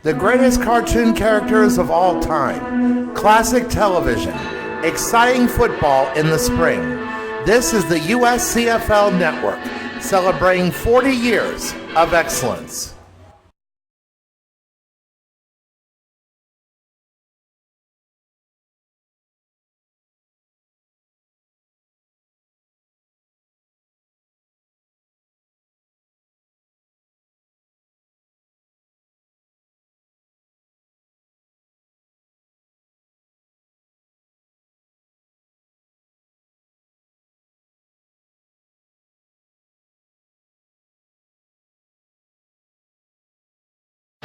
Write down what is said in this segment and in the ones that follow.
The greatest cartoon characters of all time, classic television, exciting football in the spring. This is the USCFL Network, celebrating 40 years of excellence.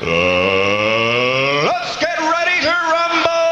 Let's get ready to rumble!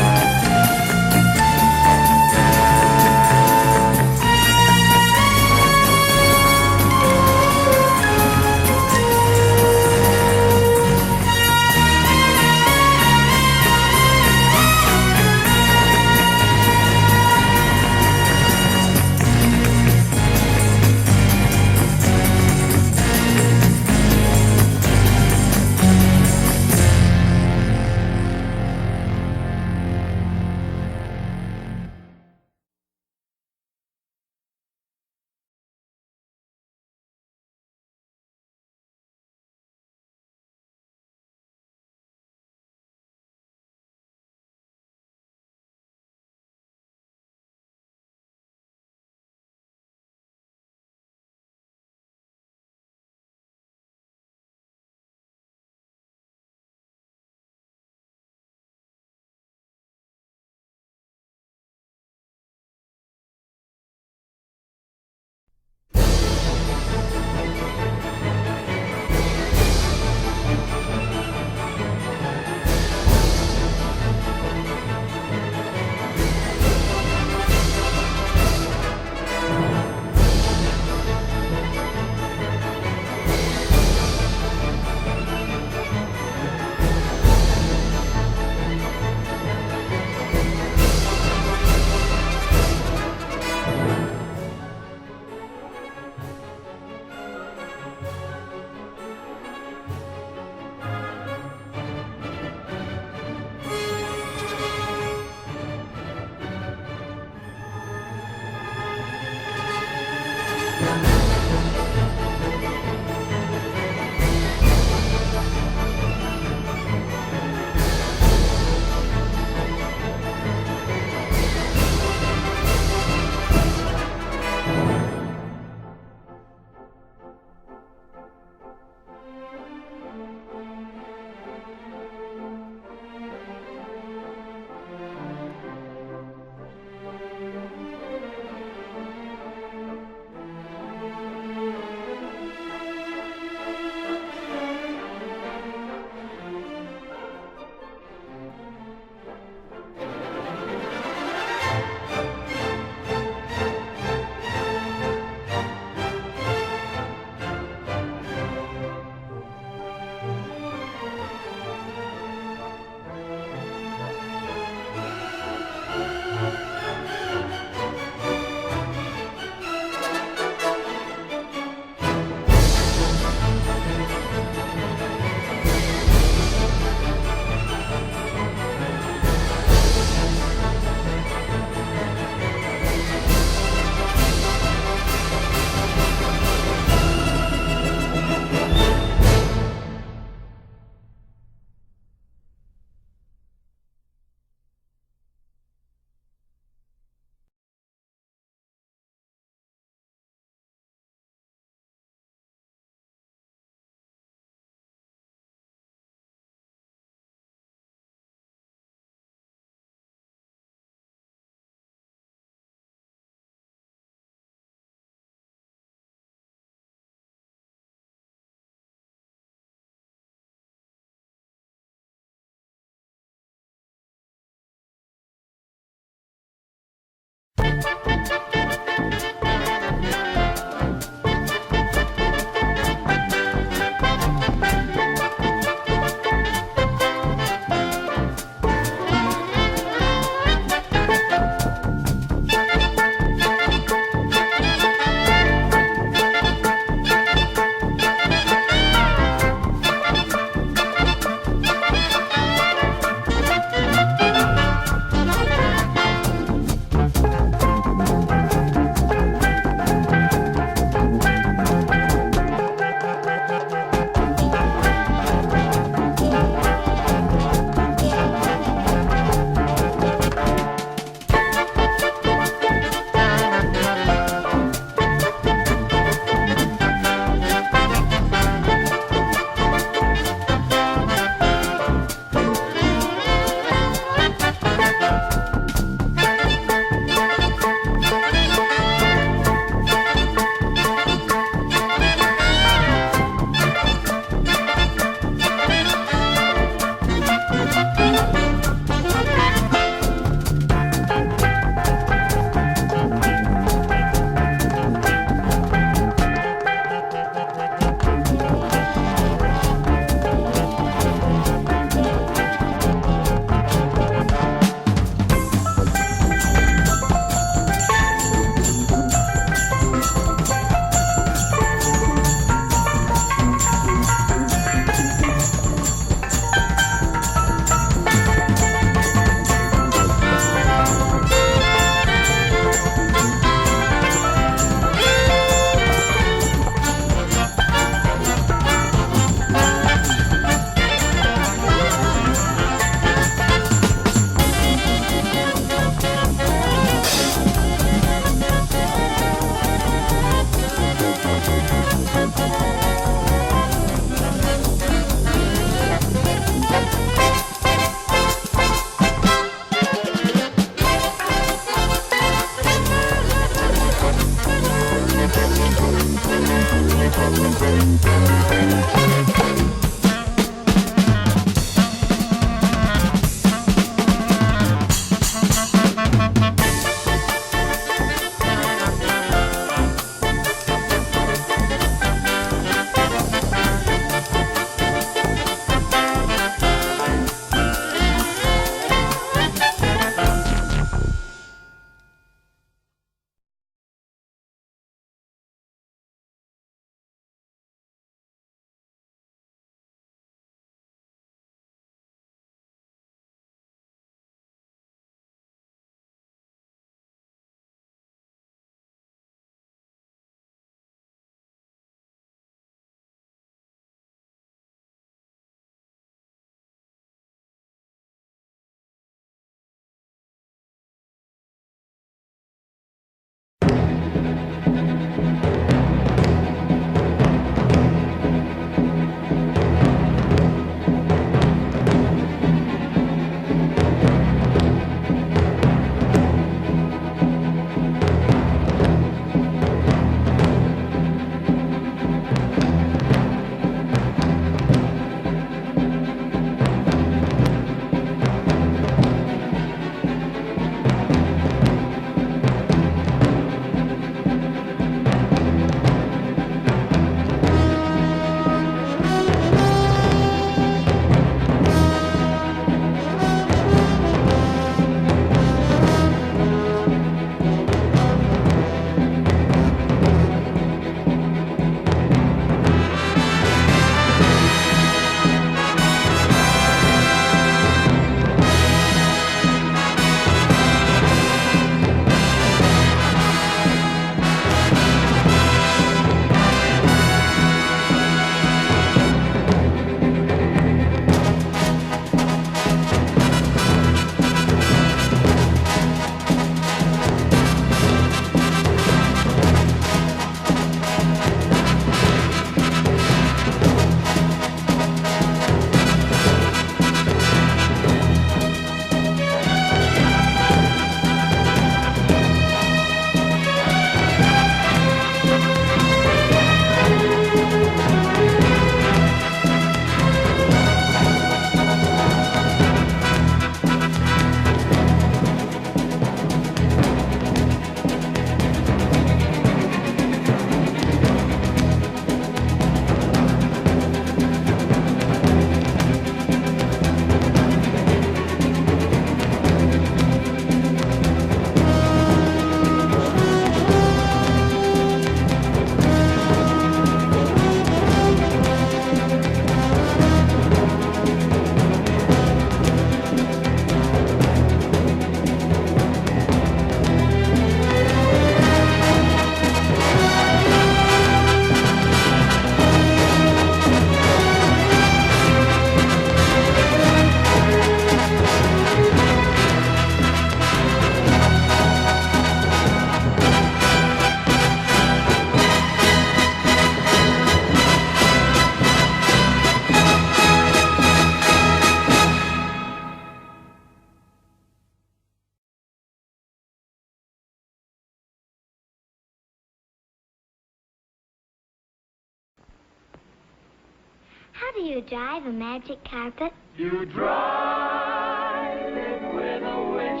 do you drive a magic carpet? You drive it with a wish.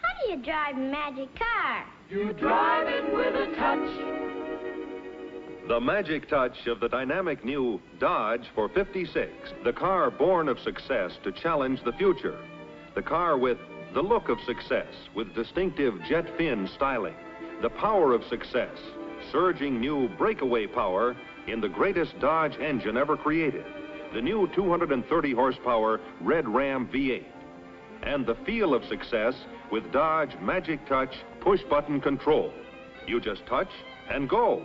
How do you drive a magic car? You drive it with a touch. The magic touch of the dynamic new Dodge 456, the car born of success to challenge the future. The car with the look of success, with distinctive jet fin styling. The power of success, surging new breakaway power in the greatest Dodge engine ever created. The new 230 horsepower Red Ram V8. And the feel of success with Dodge Magic Touch push-button control. You just touch and go.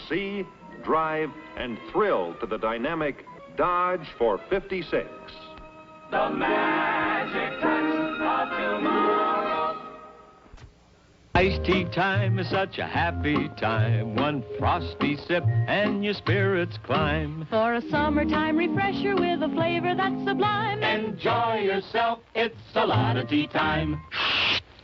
See, drive, and thrill to the dynamic Dodge 456. The magic touch of tomorrow. Iced tea time is such a happy time. One frosty sip and your spirits climb. For a summertime refresher with a flavor that's sublime. Enjoy yourself, it's a lot of tea time.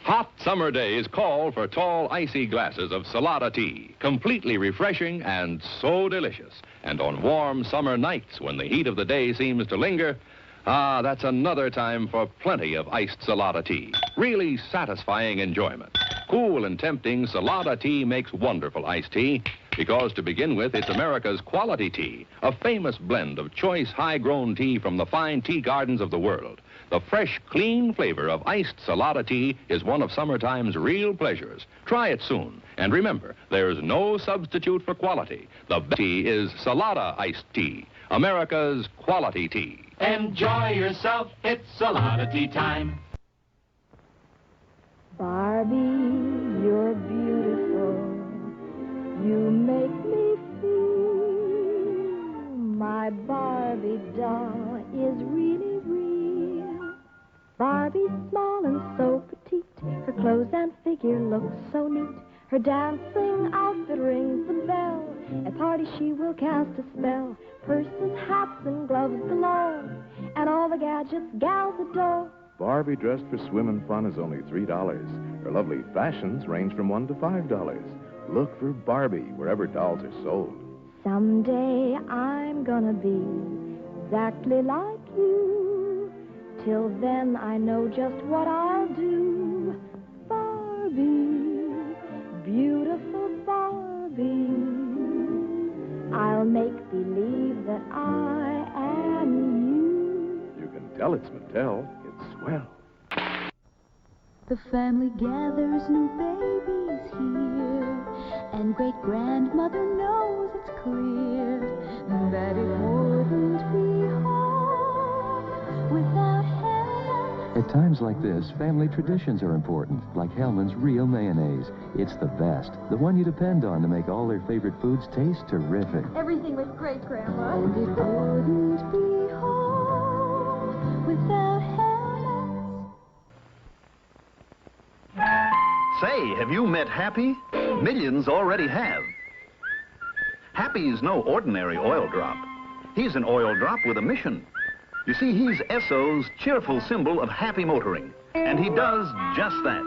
Hot summer days call for tall, icy glasses of Salada tea. Completely refreshing and so delicious. And on warm summer nights when the heat of the day seems to linger, that's another time for plenty of iced Salada tea. Really satisfying enjoyment. Cool and tempting, Salada tea makes wonderful iced tea because, to begin with, it's America's quality tea, a famous blend of choice, high-grown tea from the fine tea gardens of the world. The fresh, clean flavor of iced Salada tea is one of summertime's real pleasures. Try it soon. And remember, there's no substitute for quality. The best tea is Salada iced tea, America's quality tea. Enjoy yourself, it's Salada tea time. Barbie, you're beautiful. You make me feel my Barbie doll is really real. Barbie's small and so petite. Her clothes and figure look so neat. Her dancing outfit rings the bell. At parties she will cast a spell. Purses, hats, and gloves galore. And all the gadgets gals adore. Barbie dressed for swim and fun is only $3. Her lovely fashions range from $1 to $5. Look for Barbie wherever dolls are sold. Someday I'm gonna be exactly like you. Till then I know just what I'll do. Barbie, beautiful Barbie, I'll make believe that I am you. You can tell it's Mattel. It's swell. The family gathers, new babies here, and great-grandmother knows it's clear that it wouldn't be home without Helen. At times like this, family traditions are important, like Hellman's Real Mayonnaise. It's the best, the one you depend on to make all their favorite foods taste terrific. Everything was great, Grandma. And it wouldn't be home without Helen. Say, have you met Happy? Millions already have. Happy's no ordinary oil drop. He's an oil drop with a mission. You see, he's Esso's cheerful symbol of happy motoring, and he does just that.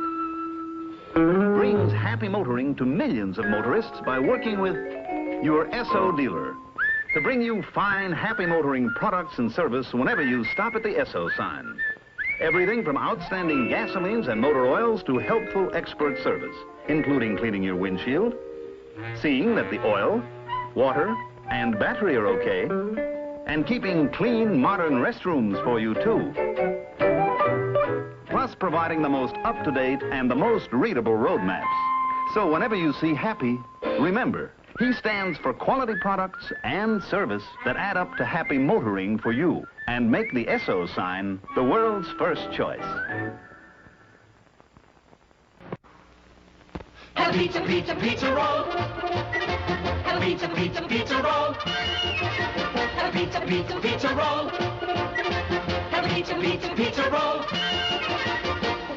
Brings happy motoring to millions of motorists by working with your Esso dealer to bring you fine, happy motoring products and service whenever you stop at the Esso sign. Everything from outstanding gasolines and motor oils to helpful expert service, including cleaning your windshield, seeing that the oil, water, and battery are okay, and keeping clean, modern restrooms for you, too. Plus providing the most up-to-date and the most readable road maps. So whenever you see Happy, remember, he stands for quality products and service that add up to happy motoring for you and make the Esso sign the world's first choice. Have a pizza, pizza, pizza roll. Have a pizza, pizza, pizza roll. Have a pizza, pizza, pizza roll. Have a pizza, pizza, pizza roll.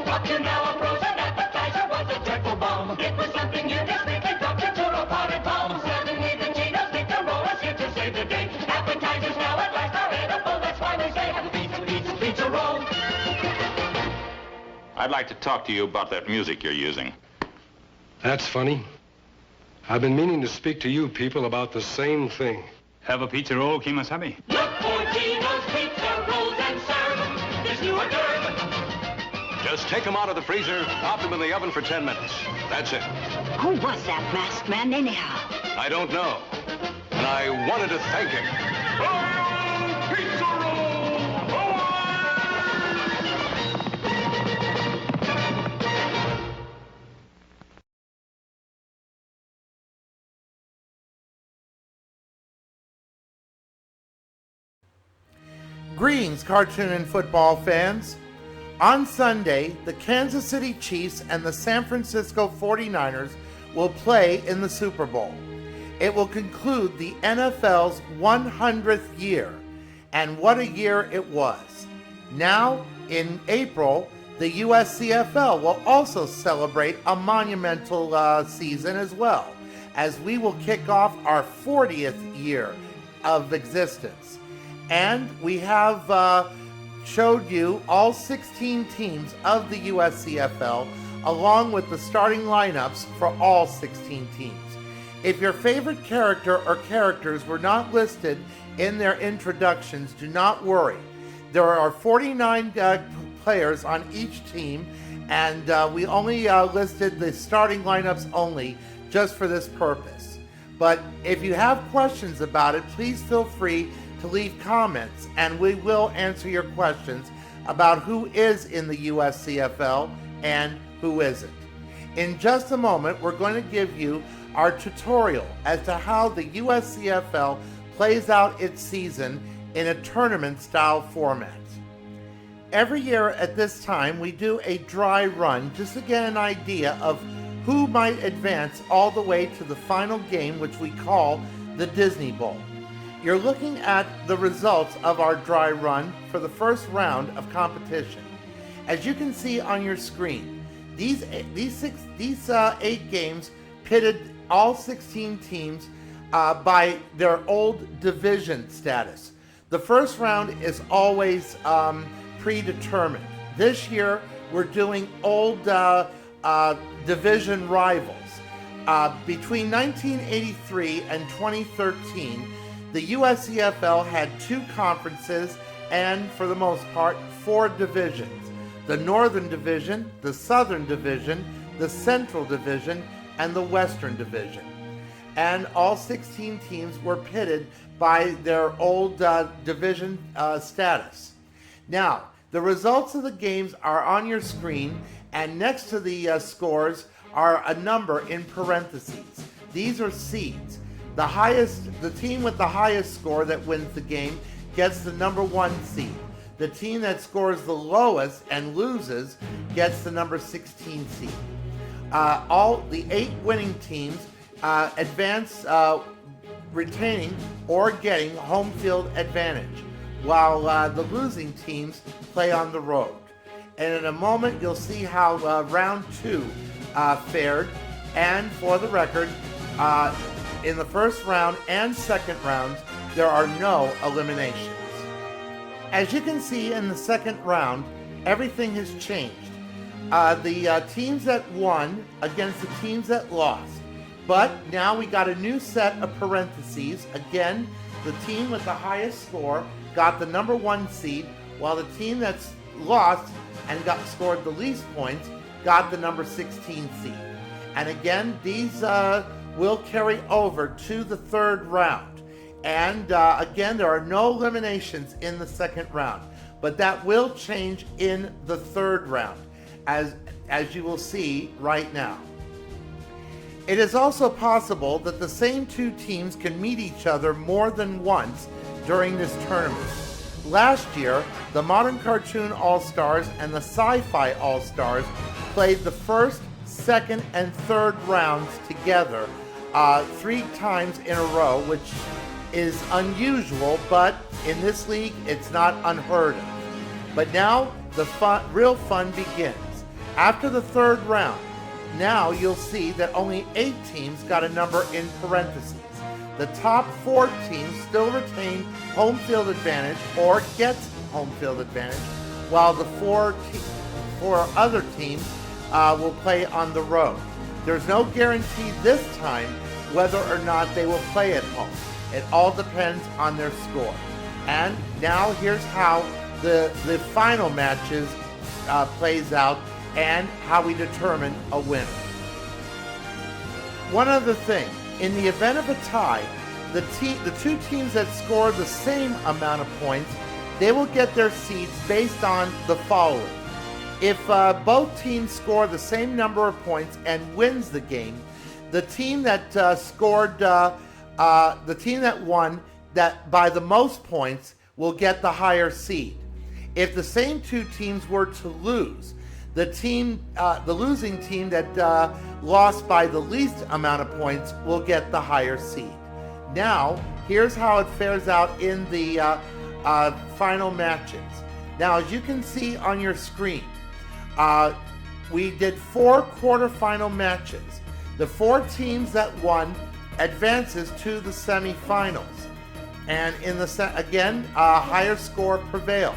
Up to now a frozen appetizer was a dreadful bomb. It was something you just think and dropped into a potted palm. Suddenly the Geno's pizza roll is here to save the day. Appetizers now at last are edible. That's why we say have a pizza, pizza, pizza roll. I'd like to talk to you about that music you're using. That's funny. I've been meaning to speak to you people about the same thing. Have a pizza roll, Kimasabi. Look for Gino's Pizza Rolls and serve this new hors d'oeuvre. Just take them out of the freezer, pop them in the oven for 10 minutes. That's it. Who was that masked man anyhow? I don't know. And I wanted to thank him. Pizza roll! Greetings, cartoon and football fans. On Sunday, the Kansas City Chiefs and the San Francisco 49ers will play in the Super Bowl. It will conclude the NFL's 100th year, and what a year it was. Now, in April, the USCFL will also celebrate a monumental season as well, as we will kick off our 40th year of existence. And we have showed you all 16 teams of the USCFL, along with the starting lineups for all 16 teams. If your favorite character or characters were not listed in their introductions, do not worry. There are 49 players on each team, and we only listed the starting lineups only just for this purpose. But if you have questions about it, please feel free to leave comments, and we will answer your questions about who is in the USCFL and who isn't. In just a moment, we're going to give you our tutorial as to how the USCFL plays out its season in a tournament-style format. Every year at this time, we do a dry run just to get an idea of who might advance all the way to the final game, which we call the Disney Bowl. You're looking at the results of our dry run for the first round of competition. As you can see on your screen, these 8 games pitted all 16 teams by their old division status. The first round is always predetermined. This year, we're doing old division rivals. Between 1983 and 2013, the USCFL had 2 conferences and, for the most part, 4 divisions. The Northern Division, the Southern Division, the Central Division, and the Western Division. And all 16 teams were pitted by their old division status. Now, the results of the games are on your screen, and next to the scores are a number in parentheses. These are seeds. The team with the highest score that wins the game gets the number 1 seed. The team that scores the lowest and loses gets the number 16 seed. All the 8 winning teams advance, retaining or getting home field advantage, while the losing teams play on the road. And in a moment, you'll see how round 2 fared. And for the record, in the first round and second rounds, there are no eliminations. As you can see in the second round, everything has changed. The teams that won against the teams that lost. But now we got a new set of parentheses. Again, the team with the highest score got the number 1 seed, while the team that's lost and scored the least points got the number 16 seed. And again, these will carry over to the third round. And again, there are no eliminations in the second round, but that will change in the third round, as you will see right now. It is also possible that the same 2 teams can meet each other more than once during this tournament. Last year, the Modern Cartoon All-Stars and the Sci-Fi All-Stars played the first, second, and third rounds together 3 times in a row, which is unusual, but in this league, it's not unheard of. But now, the real fun begins. After the third round, now you'll see that only 8 teams got a number in parentheses. The top 4 teams still retain home field advantage or get home field advantage, while the 4 other teams will play on the road. There's no guarantee this time whether or not they will play at home. It all depends on their score. And now here's how the final matches plays out and how we determine a winner. One other thing, in the event of a tie, the two teams that score the same amount of points, they will get their seeds based on the following. If both teams score the same number of points and wins the game, the team that the team that won that by the most points will get the higher seed. If the same two teams were to lose, the losing team that lost by the least amount of points will get the higher seed. Now, here's how it fares out in the final matches. Now, as you can see on your screen, we did 4 quarterfinal matches. The 4 teams that won advances to the semifinals, and in the again, higher score prevails.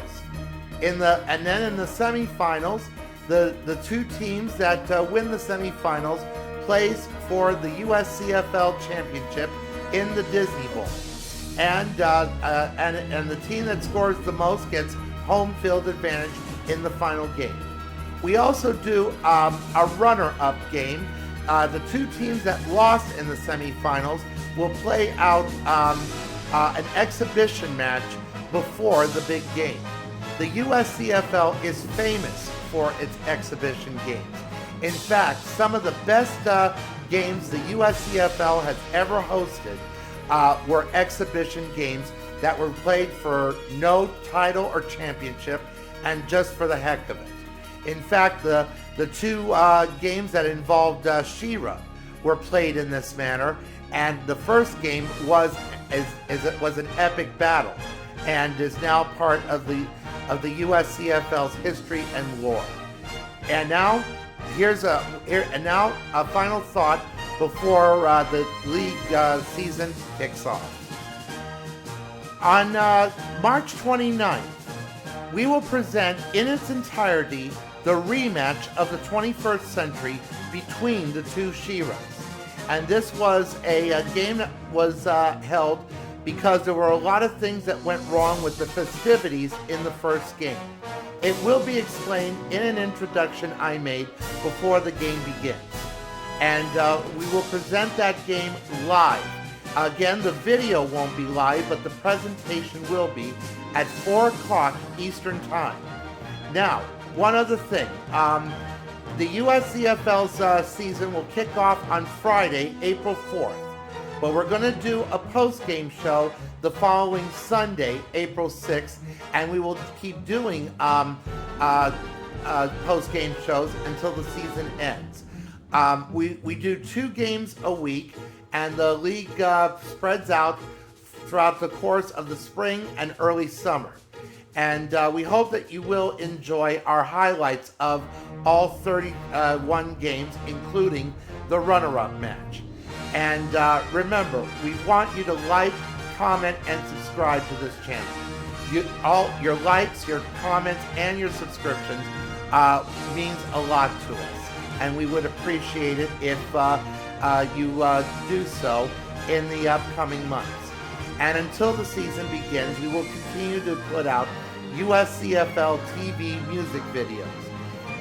And then in the semifinals, the 2 teams that win the semifinals plays for the USCFL championship in the Disney Bowl, and the team that scores the most gets home field advantage in the final game. We also do a runner-up game. The 2 teams that lost in the semifinals will play out an exhibition match before the big game. The USCFL is famous for its exhibition games. In fact, some of the best games the USCFL has ever hosted were exhibition games that were played for no title or championship and just for the heck of it. In fact, the 2 games that involved She-Ra were played in this manner, and the first game was an epic battle, and is now part of the USCFL's history and lore. And now a final thought before the league season kicks off. On March 29th, we will present in its entirety the rematch of the 21st century between the 2 She-Ras. And this was a game that was held because there were a lot of things that went wrong with the festivities in the first game. It will be explained in an introduction I made before the game begins. And we will present that game live. Again, the video won't be live, but the presentation will be at 4 o'clock Eastern Time. Now, one other thing. The USCFL's season will kick off on Friday, April 4th. But we're going to do a post-game show the following Sunday, April 6th, and we will keep doing post-game shows until the season ends. We do 2 games a week, and the league spreads out throughout the course of the spring and early summer. And we hope that you will enjoy our highlights of all 31 games, including the runner-up match. And remember, we want you to like, comment, and subscribe to this channel. All your likes, your comments, and your subscriptions means a lot to us. And we would appreciate it if you do so in the upcoming months. And until the season begins, we will continue to put out USCFL TV music videos.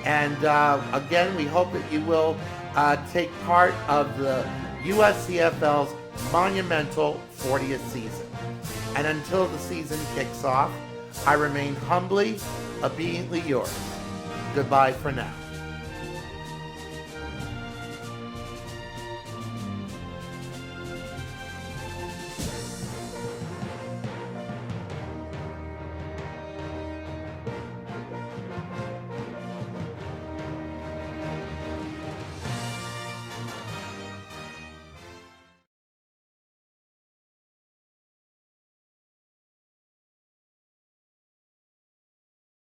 And again, we hope that you will take part of the USCFL's monumental 40th season. And until the season kicks off, I remain humbly, obediently yours. Goodbye for now.